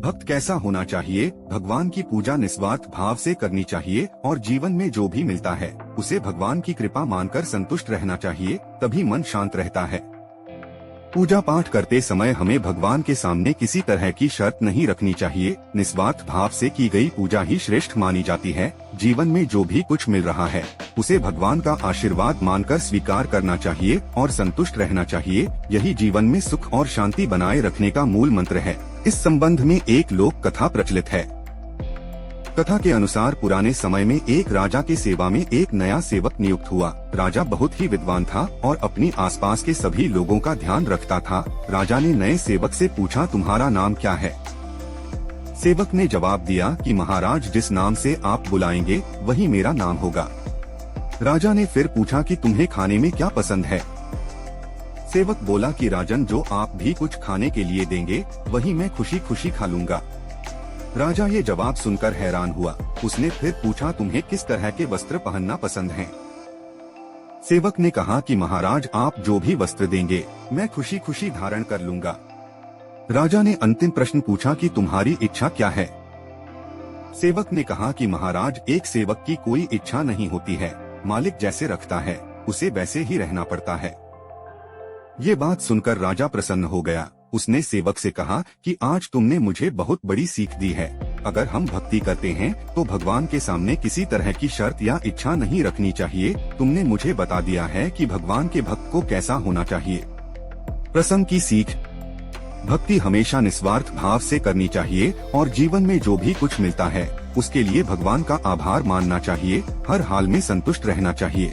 भक्त कैसा होना चाहिए? भगवान की पूजा निस्वार्थ भाव से करनी चाहिए और जीवन में जो भी मिलता है उसे भगवान की कृपा मानकर संतुष्ट रहना चाहिए, तभी मन शांत रहता है। पूजा पाठ करते समय हमें भगवान के सामने किसी तरह की शर्त नहीं रखनी चाहिए। निस्वार्थ भाव से की गई पूजा ही श्रेष्ठ मानी जाती है। जीवन में जो भी कुछ मिल रहा है उसे भगवान का आशीर्वाद मानकर स्वीकार करना चाहिए और संतुष्ट रहना चाहिए। यही जीवन में सुख और शांति बनाए रखने का मूल मंत्र है। इस संबंध में एक लोक कथा प्रचलित है। कथा के अनुसार पुराने समय में एक राजा के सेवा में एक नया सेवक नियुक्त हुआ। राजा बहुत ही विद्वान था और अपनी आसपास के सभी लोगों का ध्यान रखता था। राजा ने नए सेवक से पूछा, तुम्हारा नाम क्या है? सेवक ने जवाब दिया कि महाराज, जिस नाम से आप बुलाएंगे वही मेरा नाम होगा। राजा ने फिर पूछा कि तुम्हें खाने में क्या पसंद है? सेवक बोला कि राजन, जो आप भी कुछ खाने के लिए देंगे वही मैं खुशी खुशी खा लूंगा। राजा ये जवाब सुनकर हैरान हुआ। उसने फिर पूछा, तुम्हें किस तरह के वस्त्र पहनना पसंद हैं? सेवक ने कहा कि महाराज, आप जो भी वस्त्र देंगे मैं खुशी खुशी धारण कर लूंगा। राजा ने अंतिम प्रश्न पूछा कि तुम्हारी इच्छा क्या है? सेवक ने कहा कि महाराज, एक सेवक की कोई इच्छा नहीं होती है, मालिक जैसे रखता है उसे वैसे ही रहना पड़ता है। ये बात सुनकर राजा प्रसन्न हो गया। उसने सेवक से कहा कि आज तुमने मुझे बहुत बड़ी सीख दी है। अगर हम भक्ति करते हैं तो भगवान के सामने किसी तरह की शर्त या इच्छा नहीं रखनी चाहिए। तुमने मुझे बता दिया है कि भगवान के भक्त को कैसा होना चाहिए। प्रसंग की सीख: भक्ति हमेशा निस्वार्थ भाव से करनी चाहिए और जीवन में जो भी कुछ मिलता है उसके लिए भगवान का आभार मानना चाहिए। हर हाल में संतुष्ट रहना चाहिए।